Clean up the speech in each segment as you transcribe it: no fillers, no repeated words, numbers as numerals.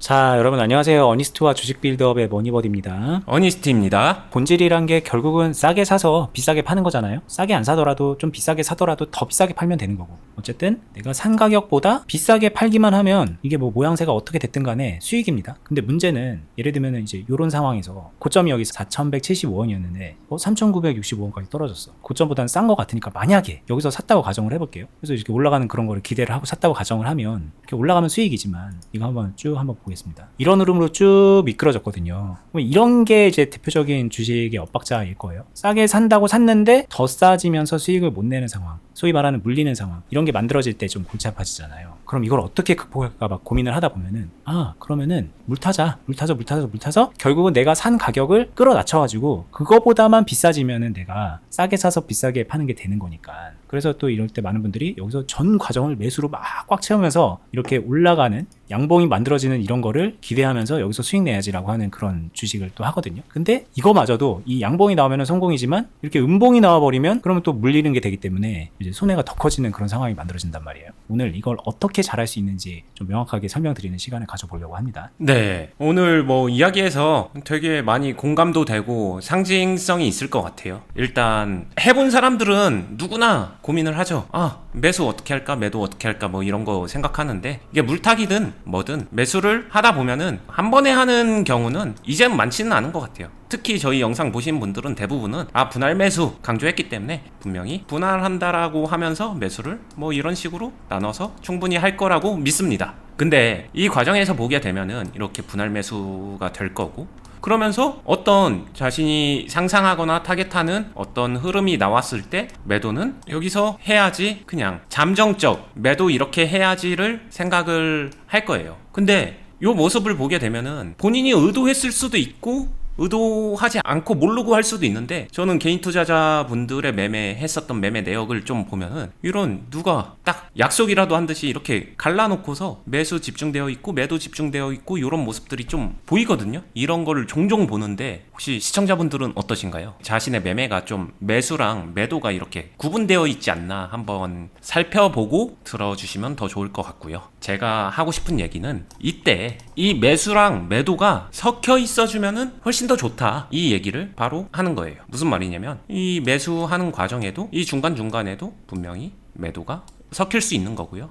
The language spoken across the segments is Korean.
자, 여러분 안녕하세요. 어니스트와 주식 빌드업의 머니버디입니다. 어니스트입니다. 본질이란 게 결국은 싸게 사서 비싸게 파는 거잖아요. 싸게 안 사더라도 좀 비싸게 사더라도 더 비싸게 팔면 되는 거고. 어쨌든 내가 산 가격보다 비싸게 팔기만 하면 이게 뭐 모양새가 어떻게 됐든 간에 수익입니다. 근데 문제는 예를 들면 이제 이런 상황에서 고점이 여기 4,175원이었는데 3,965원까지 떨어졌어. 고점보다는 싼 거 같으니까 만약에 여기서 샀다고 가정을 해볼게요. 그래서 이렇게 올라가는 그런 거를 기대를 하고 샀다고 가정을 하면 이렇게 올라가면 수익이지만 이거 한번 보겠습니다. 이런 흐름으로 쭉 미끄러졌거든요. 이런 게 이제 대표적인 주식의 엇박자일 거예요. 싸게 산다고 샀는데 더 싸지면서 수익을 못 내는 상황, 소위 말하는 물리는 상황, 이런 게 만들어질 때 좀 골치 아파지잖아요. 그럼 이걸 어떻게 극복할까 막 고민을 하다 보면은 그러면은 물 타서 결국은 내가 산 가격을 끌어낮춰가지고 그거보다만 비싸지면은 내가 싸게 사서 비싸게 파는 게 되는 거니까. 그래서 또 이럴 때 많은 분들이 여기서 전 과정을 매수로 막 꽉 채우면서 이렇게 올라가는 양봉이 만들어지는 이런 거를 기대하면서 여기서 수익 내야지라고 하는 그런 주식을 또 하거든요. 근데 이거마저도 이 양봉이 나오면 성공이지만 이렇게 음봉이 나와버리면 그러면 또 물리는 게 되기 때문에 이제 손해가 더 커지는 그런 상황이 만들어진단 말이에요. 오늘 이걸 어떻게 잘할 수 있는지 좀 명확하게 설명드리는 시간을 가져보려고 합니다. 네, 오늘 뭐 이야기해서 되게 많이 공감도 되고 상징성이 있을 것 같아요. 일단 해본 사람들은 누구나 고민을 하죠. 매수 어떻게 할까, 매도 어떻게 할까, 뭐 이런 거 생각하는데 이게 물타기든 뭐든 매수를 하다 보면은 한 번에 하는 경우는 이제는 많지는 않은 것 같아요. 특히 저희 영상 보신 분들은 대부분은 분할 매수 강조했기 때문에 분명히 분할한다라고 하면서 매수를 뭐 이런 식으로 나눠서 충분히 할 거라고 믿습니다. 근데 이 과정에서 보게 되면은 이렇게 분할 매수가 될 거고, 그러면서 어떤 자신이 상상하거나 타겟하는 어떤 흐름이 나왔을 때 매도는 여기서 해야지, 그냥 잠정적 매도 이렇게 해야지를 생각을 할 거예요. 근데 이 모습을 보게 되면은 본인이 의도했을 수도 있고 의도하지 않고 모르고 할 수도 있는데, 저는 개인 투자자분들의 매매했었던 매매 내역을 좀 보면은 이런 누가 딱 약속이라도 한 듯이 이렇게 갈라놓고서 매수 집중되어 있고 매도 집중되어 있고 이런 모습들이 좀 보이거든요. 이런 거를 종종 보는데 혹시 시청자분들은 어떠신가요? 자신의 매매가 좀 매수랑 매도가 이렇게 구분되어 있지 않나 한번 살펴보고 들어주시면 더 좋을 것 같고요. 제가 하고 싶은 얘기는 이때 이 매수랑 매도가 섞여 있어주면은 훨씬 더 좋다, 이 얘기를 바로 하는 거예요. 무슨 말이냐면 이 매수하는 과정에도 이 중간중간에도 분명히 매도가 섞일 수 있는 거고요.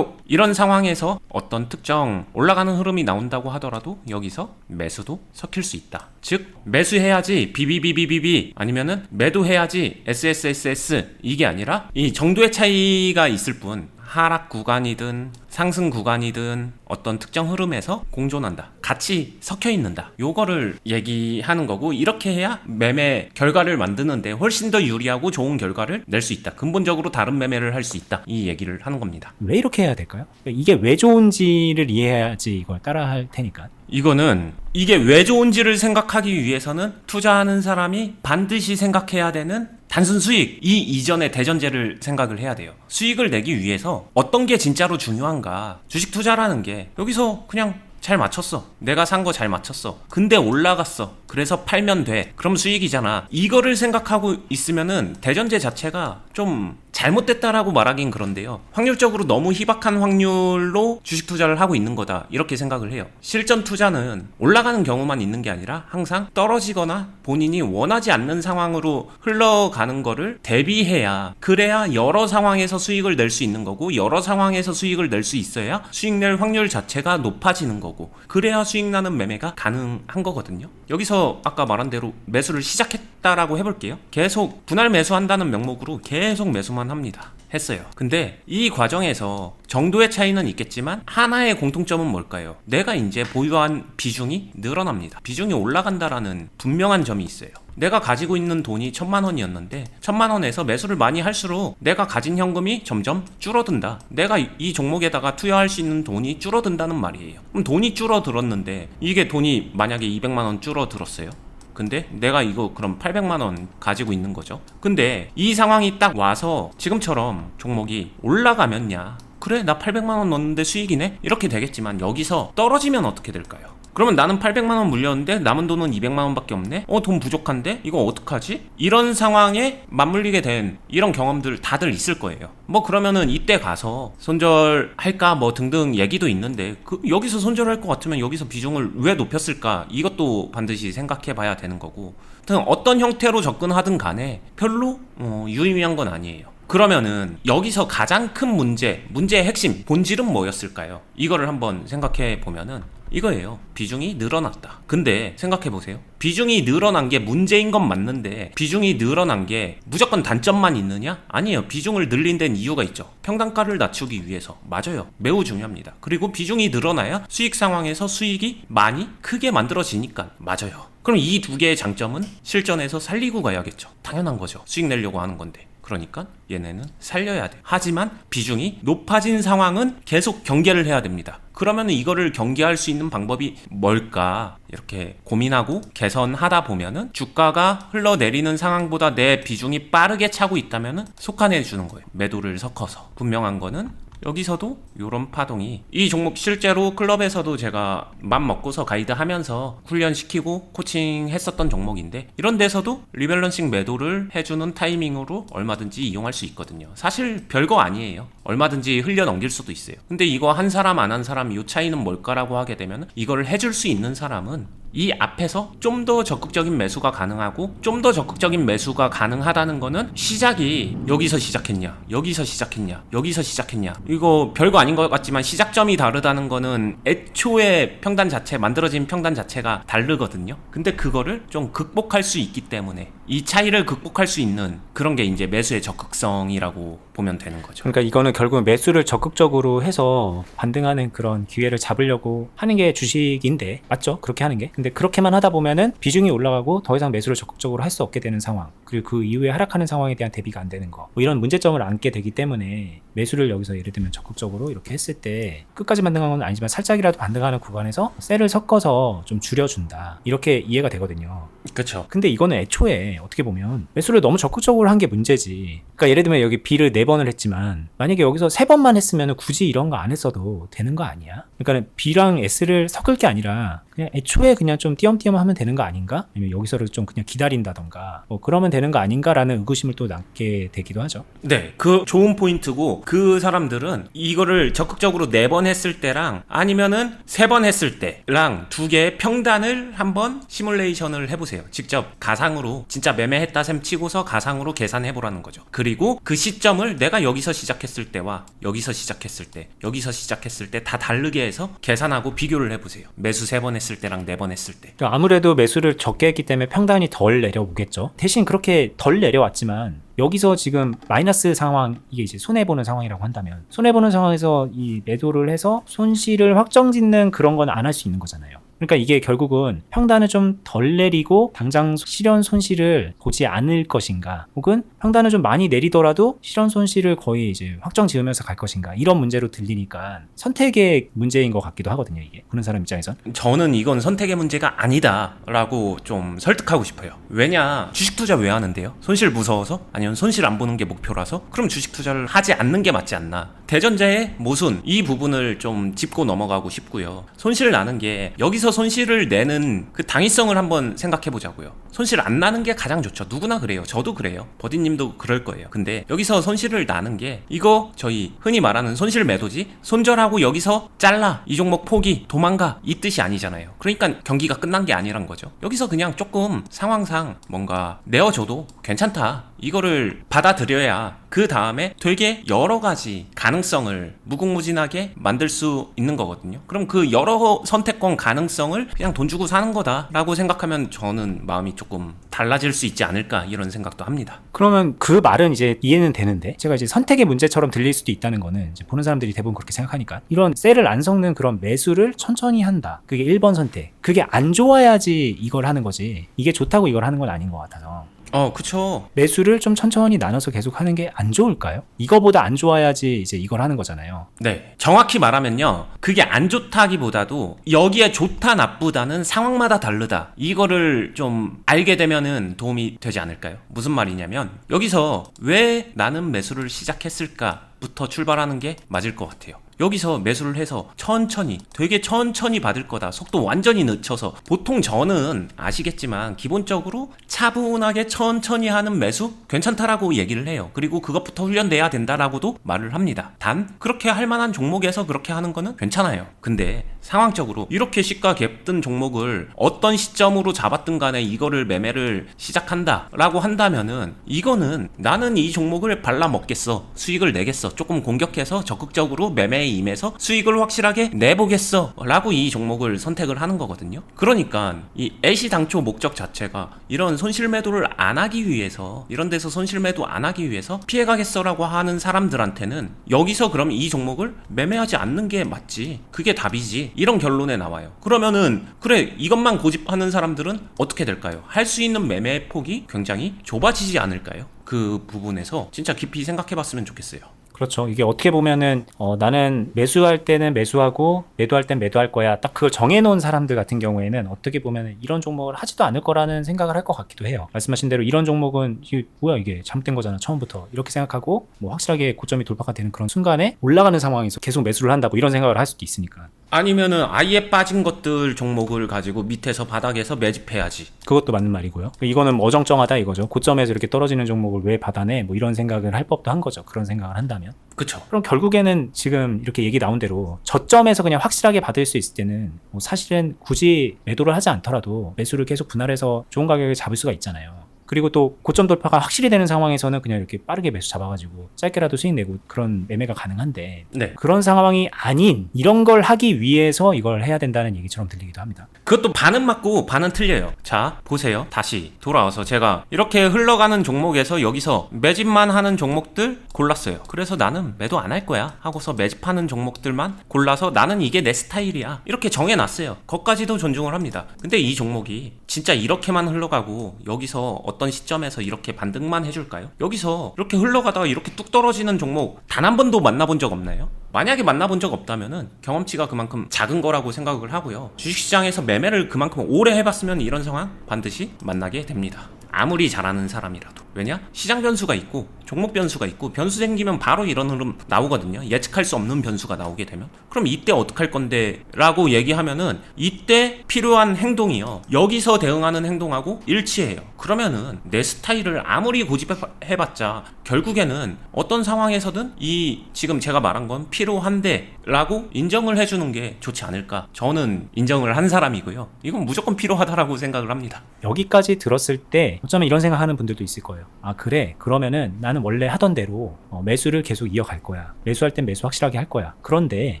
이런 상황에서 어떤 특정 올라가는 흐름이 나온다고 하더라도 여기서 매수도 섞일 수 있다. 즉 매수해야지 BBBBBB 아니면은 매도해야지 SSSS, 이게 아니라 이 정도의 차이가 있을 뿐 하락 구간이든 상승 구간이든 어떤 특정 흐름에서 공존한다, 같이 섞여 있는다, 요거를 얘기하는 거고, 이렇게 해야 매매 결과를 만드는데 훨씬 더 유리하고 좋은 결과를 낼 수 있다, 근본적으로 다른 매매를 할 수 있다, 이 얘기를 하는 겁니다. 왜 이렇게 해야 될까요? 이게 왜 좋은지를 이해해야지 이걸 따라 할 테니까. 이거는 이게 왜 좋은지를 생각하기 위해서는 투자하는 사람이 반드시 생각해야 되는 단순 수익, 이 이전의 대전제를 생각을 해야 돼요. 수익을 내기 위해서 어떤 게 진짜로 중요한가. 주식 투자라는 게 여기서 그냥 잘 맞췄어, 내가 산 거 잘 맞췄어, 근데 올라갔어, 그래서 팔면 돼, 그럼 수익이잖아, 이거를 생각하고 있으면은 대전제 자체가 좀 잘못됐다라고 말하긴 그런데요, 확률적으로 너무 희박한 확률로 주식 투자를 하고 있는 거다, 이렇게 생각을 해요. 실전 투자는 올라가는 경우만 있는 게 아니라 항상 떨어지거나 본인이 원하지 않는 상황으로 흘러가는 거를 대비해야, 그래야 여러 상황에서 수익을 낼 수 있는 거고, 여러 상황에서 수익을 낼 수 있어야 수익 낼 확률 자체가 높아지는 거고, 그래야 수익 나는 매매가 가능한 거거든요. 여기서 아까 말한 대로 매수를 시작했다라고 해볼게요. 계속 분할 매수한다는 명목으로 계속 매수만 합니다. 했어요. 근데 이 과정에서 정도의 차이는 있겠지만 하나의 공통점은 뭘까요? 내가 이제 보유한 비중이 늘어납니다. 비중이 올라간다라는 분명한 점이 있어요. 내가 가지고 있는 돈이 1,000만 원이었는데 1,000만 원에서 매수를 많이 할수록 내가 가진 현금이 점점 줄어든다. 내가 이 종목에다가 투여할 수 있는 돈이 줄어든다는 말이에요. 그럼 돈이 줄어들었는데 이게 돈이 만약에 200만 원 줄어들었어요. 근데 내가 이거 그럼 800만 원 가지고 있는 거죠. 근데 이 상황이 딱 와서 지금처럼 종목이 올라가면야, 그래 나 800만 원 넣었는데 수익이네, 이렇게 되겠지만 여기서 떨어지면 어떻게 될까요? 그러면 나는 800만 원 물렸는데 남은 돈은 200만 원밖에 없네? 돈 부족한데? 이거 어떡하지? 이런 상황에 맞물리게 된 이런 경험들 다들 있을 거예요. 뭐 그러면은 이때 가서 손절할까 뭐 등등 얘기도 있는데 여기서 손절할 것 같으면 여기서 비중을 왜 높였을까? 이것도 반드시 생각해 봐야 되는 거고, 하여튼 어떤 형태로 접근하든 간에 별로 유의미한 건 아니에요. 그러면은 여기서 가장 큰 문제의 핵심, 본질은 뭐였을까요? 이거를 한번 생각해 보면은 이거예요. 비중이 늘어났다. 근데 생각해 보세요. 비중이 늘어난 게 문제인 건 맞는데 비중이 늘어난 게 무조건 단점만 있느냐? 아니에요. 비중을 늘린 데는 이유가 있죠. 평단가를 낮추기 위해서. 맞아요. 매우 중요합니다. 그리고 비중이 늘어나야 수익 상황에서 수익이 많이 크게 만들어지니까. 맞아요. 그럼 이 두 개의 장점은 실전에서 살리고 가야겠죠. 당연한 거죠. 수익 내려고 하는 건데. 그러니까 얘네는 살려야 돼. 하지만 비중이 높아진 상황은 계속 경계를 해야 됩니다. 그러면 이거를 경계할 수 있는 방법이 뭘까? 이렇게 고민하고 개선하다 보면은 주가가 흘러내리는 상황보다 내 비중이 빠르게 차고 있다면은 속한해 주는 거예요. 매도를 섞어서. 분명한 거는 여기서도 이런 파동이, 이 종목 실제로 클럽에서도 제가 맘 먹고서 가이드 하면서 훈련시키고 코칭 했었던 종목인데, 이런 데서도 리밸런싱 매도를 해주는 타이밍으로 얼마든지 이용할 수 있거든요. 사실 별거 아니에요. 얼마든지 흘려 넘길 수도 있어요. 근데 이거 한 사람 안 한 사람 이 차이는 뭘까라고 하게 되면, 이거를 해줄 수 있는 사람은 이 앞에서 좀 더 적극적인 매수가 가능하고, 좀 더 적극적인 매수가 가능하다는 거는 시작이 여기서 시작했냐, 여기서 시작했냐, 여기서 시작했냐, 이거 별거 아닌 것 같지만 시작점이 다르다는 거는 애초에 평단 자체, 만들어진 평단 자체가 다르거든요. 근데 그거를 좀 극복할 수 있기 때문에, 이 차이를 극복할 수 있는 그런 게 이제 매수의 적극성이라고 보면 되는 거죠. 그러니까 이거는 결국은 매수를 적극적으로 해서 반등하는 그런 기회를 잡으려고 하는 게 주식인데, 맞죠? 그렇게 하는 게. 근데 그렇게만 하다 보면은 비중이 올라가고 더 이상 매수를 적극적으로 할 수 없게 되는 상황, 그리고 그 이후에 하락하는 상황에 대한 대비가 안 되는 거, 뭐 이런 문제점을 안게 되기 때문에 매수를 여기서 예를 들면 적극적으로 이렇게 했을 때 끝까지 반등한 건 아니지만 살짝이라도 반등하는 구간에서 셀을 섞어서 좀 줄여준다, 이렇게 이해가 되거든요. 그렇죠. 근데 이거는 애초에 어떻게 보면 매수를 너무 적극적으로 한 게 문제지. 그러니까 예를 들면 여기 B를 4번을 했지만 만약에 여기서 3번만 했으면 굳이 이런 거 안 했어도 되는 거 아니야? 그러니까 B랑 S를 섞을 게 아니라 그냥 애초에 그냥 좀 띄엄띄엄 하면 되는 거 아닌가? 아니면 여기서를 좀 그냥 기다린다던가 뭐 그러면 되는 거 아닌가라는 의구심을 또 낳게 되기도 하죠. 네, 그 좋은 포인트고, 그 사람들은 이거를 적극적으로 4번 했을 때랑 아니면은 3번 했을 때랑 두 개의 평단을 한번 시뮬레이션을 해보세요. 직접 가상으로 진짜 매매했다 셈 치고서 가상으로 계산해보라는 거죠. 그리고 그 시점을 내가 여기서 시작했을 때와 여기서 시작했을 때, 여기서 시작했을 때 다 다르게 해서 계산하고 비교를 해보세요. 매수 3번 했을 때랑 4번 했을 때. 그러니까 아무래도 매수를 적게 했기 때문에 평단이 덜 내려오겠죠. 대신 그렇게 덜 내려왔지만 여기서 지금 마이너스 상황, 이게 이제 손해보는 상황이라고 한다면, 손해보는 상황에서 이 매도를 해서 손실을 확정짓는 그런 건 안 할 수 있는 거잖아요. 그러니까 이게 결국은 평단을 좀 덜 내리고 당장 실현 손실을 보지 않을 것인가, 혹은 평단을 좀 많이 내리더라도 실현 손실을 거의 이제 확정 지으면서 갈 것인가, 이런 문제로 들리니까 선택의 문제인 것 같기도 하거든요. 이게 보는 사람 입장에선. 저는 이건 선택의 문제가 아니다라고 좀 설득하고 싶어요. 왜냐, 주식 투자 왜 하는데요? 손실 무서워서? 아니면 손실 안 보는 게 목표라서? 그럼 주식 투자를 하지 않는 게 맞지 않나? 대전제의 모순, 이 부분을 좀 짚고 넘어가고 싶고요. 손실 나는 게, 여기서 손실을 내는 그 당위성을 한번 생각해 보자고요. 손실 안 나는 게 가장 좋죠. 누구나 그래요. 저도 그래요. 버디님도 그럴 거예요. 근데 여기서 손실을 나는 게, 이거 저희 흔히 말하는 손실 매도지, 손절하고 여기서 잘라, 이 종목 포기, 도망가, 이 뜻이 아니잖아요. 그러니까 경기가 끝난 게 아니란 거죠. 여기서 그냥 조금 상황상 뭔가 내어줘도 괜찮다, 이거를 받아들여야 그 다음에 되게 여러 가지 가능성을 무궁무진하게 만들 수 있는 거거든요. 그럼 그 여러 선택권 가능성을 그냥 돈 주고 사는 거다라고 생각하면 저는 마음이 조금 달라질 수 있지 않을까, 이런 생각도 합니다. 그러면 그 말은 이제 이해는 되는데, 제가 이제 선택의 문제처럼 들릴 수도 있다는 거는, 이제 보는 사람들이 대부분 그렇게 생각하니까, 이런 셀을 안 섞는 그런 매수를 천천히 한다, 그게 1번 선택. 그게 안 좋아야지 이걸 하는 거지, 이게 좋다고 이걸 하는 건 아닌 것 같아서. 그쵸. 매수를 좀 천천히 나눠서 계속 하는 게 안 좋을까요? 이거보다 안 좋아야지 이제 이걸 하는 거잖아요. 네, 정확히 말하면요, 그게 안 좋다기보다도 여기에 좋다 나쁘다는 상황마다 다르다, 이거를 좀 알게 되면은 도움이 되지 않을까요? 무슨 말이냐면, 여기서 왜 나는 매수를 시작했을까 부터 출발하는 게 맞을 것 같아요. 여기서 매수를 해서 천천히, 되게 천천히 받을 거다. 속도 완전히 늦춰서. 보통 저는 아시겠지만 기본적으로 차분하게 천천히 하는 매수 괜찮다라고 얘기를 해요. 그리고 그것부터 훈련돼야 된다라고도 말을 합니다. 단 그렇게 할 만한 종목에서 그렇게 하는 거는 괜찮아요. 근데 상황적으로 이렇게 시가 갭 뜬 종목을 어떤 시점으로 잡았든 간에 이거를 매매를 시작한다 라고 한다면은, 이거는 나는 이 종목을 발라먹겠어, 수익을 내겠어, 조금 공격해서 적극적으로 매매에 임해서 수익을 확실하게 내보겠어 라고 이 종목을 선택을 하는 거거든요. 그러니까 이 애시당초 목적 자체가 이런 손실 매도를 안 하기 위해서, 이런 데서 손실 매도 안 하기 위해서 피해가겠어 라고 하는 사람들한테는 여기서 그럼 이 종목을 매매하지 않는 게 맞지, 그게 답이지, 이런 결론에 나와요. 그러면은 그래, 이것만 고집하는 사람들은 어떻게 될까요? 할 수 있는 매매 폭이 굉장히 좁아지지 않을까요? 그 부분에서 진짜 깊이 생각해 봤으면 좋겠어요. 그렇죠. 이게 어떻게 보면은 나는 매수할 때는 매수하고 매도할 땐 매도할 거야. 딱 그걸 정해놓은 사람들 같은 경우에는 어떻게 보면은 이런 종목을 하지도 않을 거라는 생각을 할 것 같기도 해요. 말씀하신 대로 이런 종목은 이게 뭐야, 이게 잘못된 거잖아 처음부터, 이렇게 생각하고 뭐 확실하게 고점이 돌파가 되는 그런 순간에 올라가는 상황에서 계속 매수를 한다, 뭐 이런 생각을 할 수도 있으니까. 아니면은 아예 빠진 것들 종목을 가지고 밑에서 바닥에서 매집해야지. 그것도 맞는 말이고요. 이거는 뭐 어정쩡하다 이거죠. 고점에서 이렇게 떨어지는 종목을 왜 받아내, 뭐 이런 생각을 할 법도 한 거죠. 그런 생각을 한다면. 그쵸. 그럼 결국에는 지금 이렇게 얘기 나온 대로 저점에서 그냥 확실하게 받을 수 있을 때는 뭐 사실은 굳이 매도를 하지 않더라도 매수를 계속 분할해서 좋은 가격에 잡을 수가 있잖아요. 그리고 또 고점 돌파가 확실히 되는 상황에서는 그냥 이렇게 빠르게 매수 잡아가지고 짧게라도 수익 내고 그런 매매가 가능한데, 네. 그런 상황이 아닌 이런 걸 하기 위해서 이걸 해야 된다는 얘기처럼 들리기도 합니다. 그것도 반은 맞고 반은 틀려요. 자, 보세요. 다시 돌아와서 제가 이렇게 흘러가는 종목에서 여기서 매집만 하는 종목들 골랐어요. 그래서 나는 매도 안 할 거야 하고서 매집하는 종목들만 골라서 나는 이게 내 스타일이야 이렇게 정해놨어요. 거기까지도 존중을 합니다. 근데 이 종목이 진짜 이렇게만 흘러가고 여기서 어떤 시점에서 이렇게 반등만 해줄까요? 여기서 이렇게 흘러가다가 이렇게 뚝 떨어지는 종목 단 한 번도 만나본 적 없나요? 만약에 만나본 적 없다면은 경험치가 그만큼 작은 거라고 생각을 하고요. 주식시장에서 매매를 그만큼 오래 해봤으면 이런 상황 반드시 만나게 됩니다. 아무리 잘하는 사람이라도. 왜냐? 시장 변수가 있고 종목 변수가 있고, 변수 생기면 바로 이런 흐름 나오거든요. 예측할 수 없는 변수가 나오게 되면. 그럼 이때 어떡할 건데 라고 얘기하면은 이때 필요한 행동이요, 여기서 대응하는 행동하고 일치해요. 그러면은 내 스타일을 아무리 고집해봤자 결국에는 어떤 상황에서든 이 지금 제가 말한 건 필요한데 라고 인정을 해주는 게 좋지 않을까. 저는 인정을 한 사람이고요. 이건 무조건 필요하다라고 생각을 합니다. 여기까지 들었을 때 어쩌면 이런 생각하는 분들도 있을 거예요. 아 그래, 그러면은 나는 원래 하던 대로 매수를 계속 이어갈 거야. 매수할 땐 매수 확실하게 할 거야. 그런데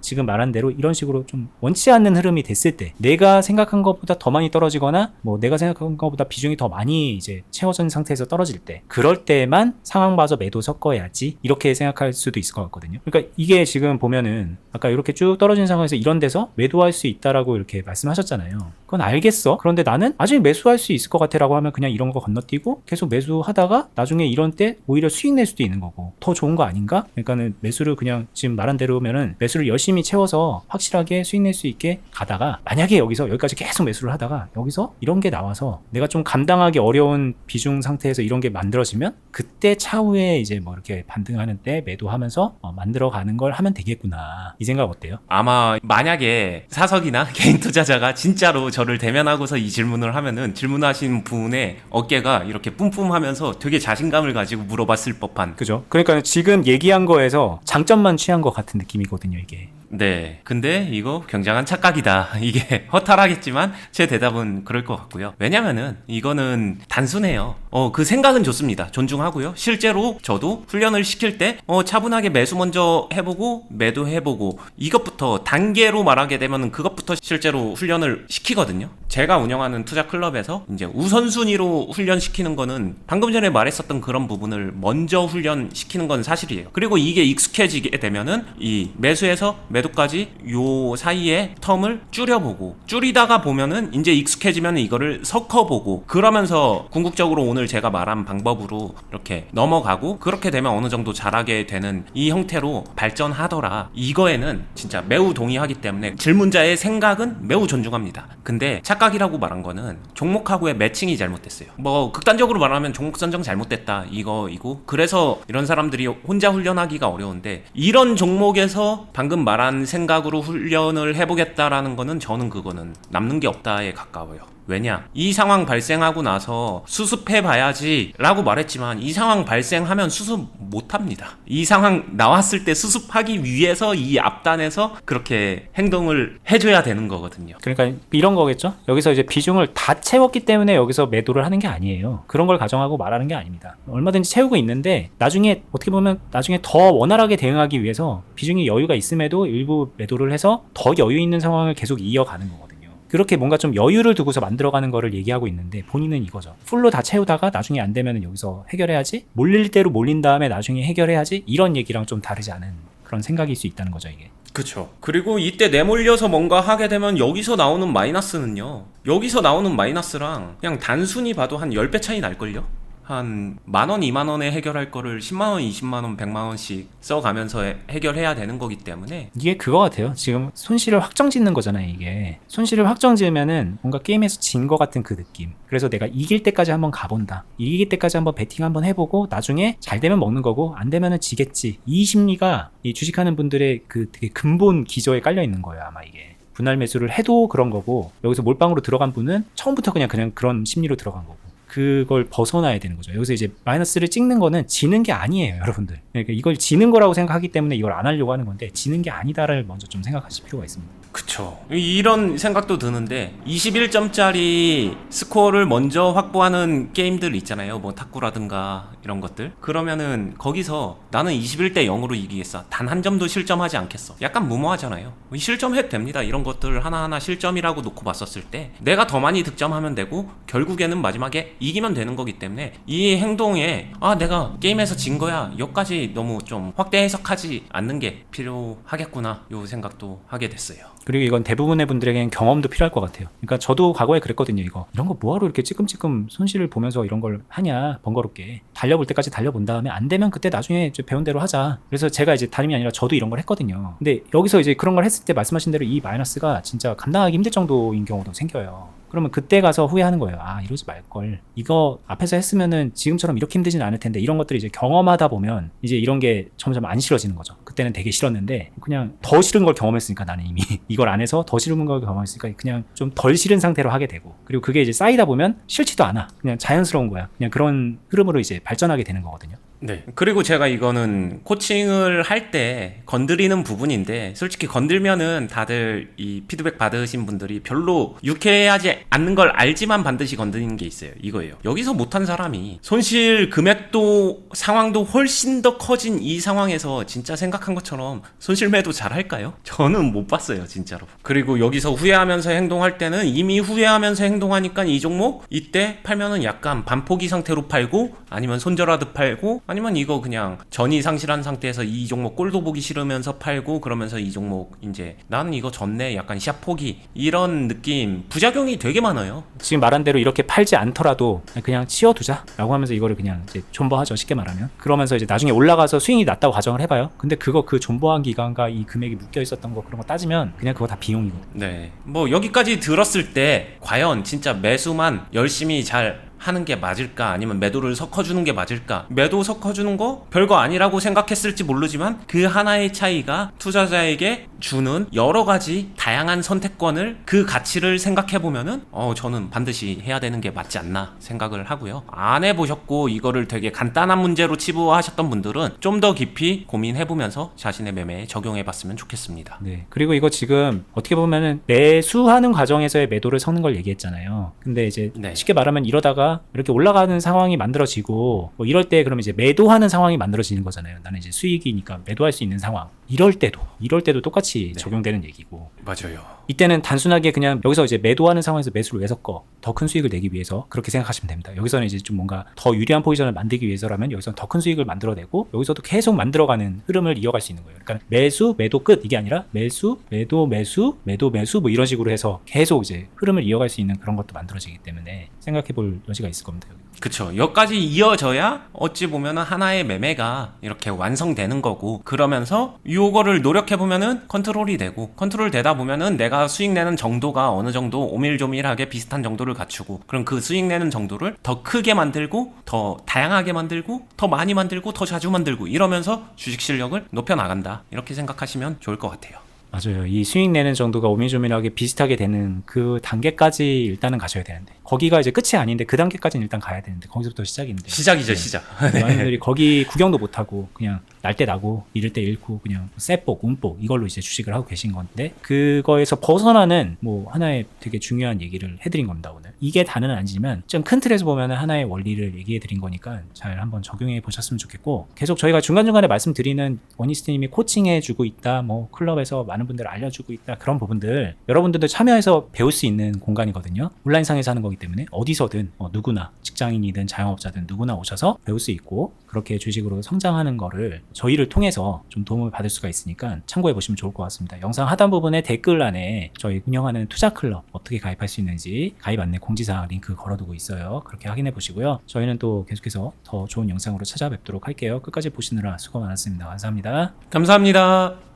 지금 말한 대로 이런 식으로 좀 원치 않는 흐름이 됐을 때, 내가 생각한 것보다 더 많이 떨어지거나 뭐 내가 생각한 것보다 비중이 더 많이 이제 채워진 상태에서 떨어질 때, 그럴 때만 상황 봐서 매도 섞어야지, 이렇게 생각할 수도 있을 것 같거든요. 그러니까 이게 지금 보면은 아까 이렇게 쭉 떨어진 상황에서 이런 데서 매도할 수 있다라고 이렇게 말씀하셨잖아요. 그건 알겠어. 그런데 나는 아직 매수할 수 있을 것 같아 라고 하면 그냥 이런 거 건너뛰고 계속 매수하다가 나중에 이런 때 오히려 수익 낼 수도 있는 거고, 더 좋은 거 아닌가? 그러니까는 매수를 그냥 지금 말한 대로면은 매수를 열심히 채워서 확실하게 수익 낼 수 있게 가다가, 만약에 여기서 여기까지 계속 매수를 하다가 여기서 이런 게 나와서 내가 좀 감당하기 어려운 비중 상태에서 이런 게 만들어지면, 그때 차후에 이제 뭐 이렇게 반등하는 때 매도하면서 만들어가는 걸 하면 되겠구나. 이 생각 어때요? 아마 만약에 사석이나 개인 투자자가 진짜로 저를 대면하고서 이 질문을 하면은 질문하신 분의 어깨가 이렇게 뿜뿜하면서 되게 자신감을 가지고 물어봤을 법한. 그죠? 그러니까 지금 얘기한 거에서 장점만 취한 것 같은 느낌이거든요, 이게. 네. 근데 이거 굉장한 착각이다. 이게 허탈하겠지만 제 대답은 그럴 것 같고요. 왜냐면은 이거는 단순해요. 그 생각은 좋습니다. 존중하고요. 실제로 저도 훈련을 시킬 때 차분하게 매수 먼저 해보고 매도 해보고, 이것부터 단계로 말하게 되면은 그것부터 실제로 훈련을 시키거든요. 제가 운영하는 투자 클럽에서 이제 우선순위로 훈련시키는 거는 방금 전에 말했었던 그런 부분을 먼저 훈련시키는 건 사실이에요. 그리고 이게 익숙해지게 되면은 이 매수해서 매도 매도까지 요 사이에 텀을 줄여보고 줄이다가 보면은 이제 익숙해지면 이거를 섞어보고 그러면서 궁극적으로 오늘 제가 말한 방법으로 이렇게 넘어가고 그렇게 되면 어느 정도 잘하게 되는 이 형태로 발전하더라. 이거에는 진짜 매우 동의하기 때문에 질문자의 생각은 매우 존중합니다. 근데 착각이라고 말한 거는 종목하고의 매칭이 잘못됐어요. 뭐 극단적으로 말하면 종목 선정 잘못됐다 이거 그래서 이런 사람들이 혼자 훈련하기가 어려운데 이런 종목에서 방금 말한 생각으로 훈련을 해보겠다라는 거는 저는 그거는 남는 게 없다에 가까워요. 왜냐? 이 상황 발생하고 나서 수습해봐야지 라고 말했지만 이 상황 발생하면 수습 못합니다. 이 상황 나왔을 때 수습하기 위해서 이 앞단에서 그렇게 행동을 해줘야 되는 거거든요. 그러니까 이런 거겠죠? 여기서 이제 비중을 다 채웠기 때문에 여기서 매도를 하는 게 아니에요. 그런 걸 가정하고 말하는 게 아닙니다. 얼마든지 채우고 있는데 나중에 어떻게 보면 나중에 더 원활하게 대응하기 위해서 비중이 여유가 있음에도 일부 매도를 해서 더 여유 있는 상황을 계속 이어가는 거거든요. 그렇게 뭔가 좀 여유를 두고서 만들어가는 거를 얘기하고 있는데 본인은 이거죠. 풀로 다 채우다가 나중에 안 되면 여기서 해결해야지, 몰릴 대로 몰린 다음에 나중에 해결해야지, 이런 얘기랑 좀 다르지 않은 그런 생각일 수 있다는 거죠, 이게. 그쵸. 그리고 이때 내몰려서 뭔가 하게 되면 여기서 나오는 마이너스는요. 여기서 나오는 마이너스랑 그냥 단순히 봐도 한 10배 차이 날걸요? 한 만원, 2만원에 해결할 거를 10만원, 20만원, 100만원씩 써가면서 해결해야 되는 거기 때문에 이게 그거 같아요. 지금 손실을 확정 짓는 거잖아요, 이게. 손실을 확정 지으면은 뭔가 게임에서 진 거 같은 그 느낌. 그래서 내가 이길 때까지 한번 가본다. 이길 때까지 한번 베팅 한번 해보고 나중에 잘 되면 먹는 거고 안 되면은 지겠지. 이 심리가 이 주식하는 분들의 그 되게 근본 기저에 깔려 있는 거예요, 아마 이게. 분할 매수를 해도 그런 거고 여기서 몰빵으로 들어간 분은 처음부터 그냥 그런 심리로 들어간 거고. 그걸 벗어나야 되는 거죠. 여기서 이제 마이너스를 찍는 거는 지는 게 아니에요, 여러분들. 그러니까 이걸 지는 거라고 생각하기 때문에 이걸 안 하려고 하는 건데 지는 게 아니다를 먼저 좀 생각하실 필요가 있습니다. 그쵸. 이런 생각도 드는데 21점짜리 스코어를 먼저 확보하는 게임들 있잖아요. 뭐 탁구라든가 이런 것들. 그러면은 거기서 나는 21대 0으로 이기겠어. 단 한 점도 실점하지 않겠어. 약간 무모하잖아요. 실점해도 됩니다. 이런 것들 하나하나 실점이라고 놓고 봤었을 때 내가 더 많이 득점하면 되고 결국에는 마지막에 이기면 되는 거기 때문에 이 행동에 내가 게임에서 진 거야. 여기까지 너무 좀 확대 해석하지 않는 게 필요하겠구나. 요 생각도 하게 됐어요. 그리고 이건 대부분의 분들에게는 경험도 필요할 것 같아요. 그러니까 저도 과거에 그랬거든요. 이런 거 뭐하러 이렇게 찌끔찌끔 손실을 보면서 이런 걸 하냐, 번거롭게. 달려볼 때까지 달려본 다음에 안 되면 그때 나중에 이제 배운 대로 하자. 그래서 제가 이제 다름이 아니라 저도 이런 걸 했거든요. 근데 여기서 이제 그런 걸 했을 때 말씀하신 대로 이 마이너스가 진짜 감당하기 힘들 정도인 경우도 생겨요. 그러면 그때 가서 후회하는 거예요. 이러지 말걸. 이거 앞에서 했으면은 지금처럼 이렇게 힘들진 않을 텐데. 이런 것들이 이제 경험하다 보면 이제 이런 게 점점 안 싫어지는 거죠. 그때는 되게 싫었는데 그냥 더 싫은 걸 경험했으니까 나는 이미 이걸 안 해서 더 싫은 걸 경험했으니까 그냥 좀 덜 싫은 상태로 하게 되고 그리고 그게 이제 쌓이다 보면 싫지도 않아. 그냥 자연스러운 거야. 그냥 그런 흐름으로 이제 발전하게 되는 거거든요. 네. 그리고 제가 이거는 코칭을 할 때 건드리는 부분인데 솔직히 건들면은 다들 이 피드백 받으신 분들이 별로 유쾌하지 않는 걸 알지만 반드시 건드리는 게 있어요. 이거예요. 여기서 못한 사람이 손실 금액도 상황도 훨씬 더 커진 이 상황에서 진짜 생각한 것처럼 손실 매도 잘 할까요? 저는 못 봤어요, 진짜로. 그리고 여기서 후회하면서 행동할 때는 이미 후회하면서 행동하니까 이 종목 이때 팔면은 약간 반포기 상태로 팔고 아니면 손절하듯 팔고 아니면 이거 그냥 전이 상실한 상태에서 이 종목 꼴도 보기 싫으면서 팔고 그러면서 이 종목 이제 나는 이거 졌네 약간 샷 포기 이런 느낌 부작용이 되게 많아요. 지금 말한 대로 이렇게 팔지 않더라도 그냥 치워두자 라고 하면서 이거를 그냥 이제 존버하죠, 쉽게 말하면. 그러면서 이제 나중에 올라가서 스윙이 났다고 가정을 해봐요. 근데 그 존버한 기간과 이 금액이 묶여 있었던 거 그런 거 따지면 그냥 그거 다 비용이거든요. 네. 뭐 여기까지 들었을 때 과연 진짜 매수만 열심히 잘 하는 게 맞을까 아니면 매도를 섞어주는 게 맞을까. 매도 섞어주는 거 별거 아니라고 생각했을지 모르지만 그 하나의 차이가 투자자에게 주는 여러 가지 다양한 선택권을 그 가치를 생각해보면은 저는 반드시 해야 되는 게 맞지 않나 생각을 하고요. 안 해보셨고 이거를 되게 간단한 문제로 치부하셨던 분들은 좀 더 깊이 고민해보면서 자신의 매매에 적용해봤으면 좋겠습니다. 네. 그리고 이거 지금 어떻게 보면은 매수하는 과정에서의 매도를 섞는 걸 얘기했잖아요. 근데 이제 네. 쉽게 말하면 이러다가 올라간다 이렇게 올라가는 상황이 만들어지고 뭐 이럴 때 그러면 이제 매도하는 상황이 만들어지는 거잖아요. 나는 이제 수익이니까 매도할 수 있는 상황. 이럴 때도 똑같이 네. 적용되는 얘기고 맞아요. 이때는 단순하게 그냥 여기서 이제 매도하는 상황에서 매수를 왜 섞어? 더 큰 수익을 내기 위해서 그렇게 생각하시면 됩니다. 여기서는 이제 좀 뭔가 더 유리한 포지션을 만들기 위해서라면 여기서는 더 큰 수익을 만들어내고 여기서도 계속 만들어가는 흐름을 이어갈 수 있는 거예요. 그러니까 매수, 매도 끝 이게 아니라 매수, 매도, 매수, 매도, 매수 뭐 이런 식으로 해서 계속 이제 흐름을 이어갈 수 있는 그런 것도 만들어지기 때문에 생각해볼 여지가 있을 겁니다. 여기. 그쵸. 여기까지 이어져야 어찌 보면은 하나의 매매가 이렇게 완성되는 거고, 그러면서 요거를 노력해보면은 컨트롤이 되고, 컨트롤 되다 보면은 내가 수익 내는 정도가 어느 정도 오밀조밀하게 비슷한 정도를 갖추고, 그럼 그 수익 내는 정도를 더 크게 만들고, 더 다양하게 만들고, 더 많이 만들고, 더 자주 만들고, 이러면서 주식 실력을 높여나간다. 이렇게 생각하시면 좋을 것 같아요. 맞아요. 이 수익 내는 정도가 오밀조밀하게 비슷하게 되는 그 단계까지 일단은 가셔야 되는데 거기가 이제 끝이 아닌데 그 단계까지는 일단 가야 되는데 거기서부터 시작인데 시작이죠, 시작. 많은 분들이 거기 구경도 못하고 그냥 날 때 나고 잃을 때 잃고 그냥 쎄복, 움복 이걸로 이제 주식을 하고 계신 건데 그거에서 벗어나는 뭐 하나의 되게 중요한 얘기를 해드린 겁니다 오늘. 이게 다는 아니지만 좀 큰 틀에서 보면은 하나의 원리를 얘기해 드린 거니까 잘 한번 적용해 보셨으면 좋겠고 계속 저희가 중간중간에 말씀드리는 원니스트님이 코칭해 주고 있다 뭐 클럽에서 많은 분들 알려주고 있다 그런 부분들 여러분들도 참여해서 배울 수 있는 공간이거든요. 온라인상에서 하는 거기 때문에 어디서든 누구나 직장인이든 자영업자든 누구나 오셔서 배울 수 있고 그렇게 주식으로 성장하는 거를 저희를 통해서 좀 도움을 받을 수가 있으니까 참고해 보시면 좋을 것 같습니다. 영상 하단 부분에 댓글란에 저희 운영하는 투자 클럽 어떻게 가입할 수 있는지 가입 안내 공지사항 링크 걸어두고 있어요. 그렇게 확인해 보시고요. 저희는 또 계속해서 더 좋은 영상으로 찾아뵙도록 할게요. 끝까지 보시느라 수고 많았습니다. 감사합니다. 감사합니다.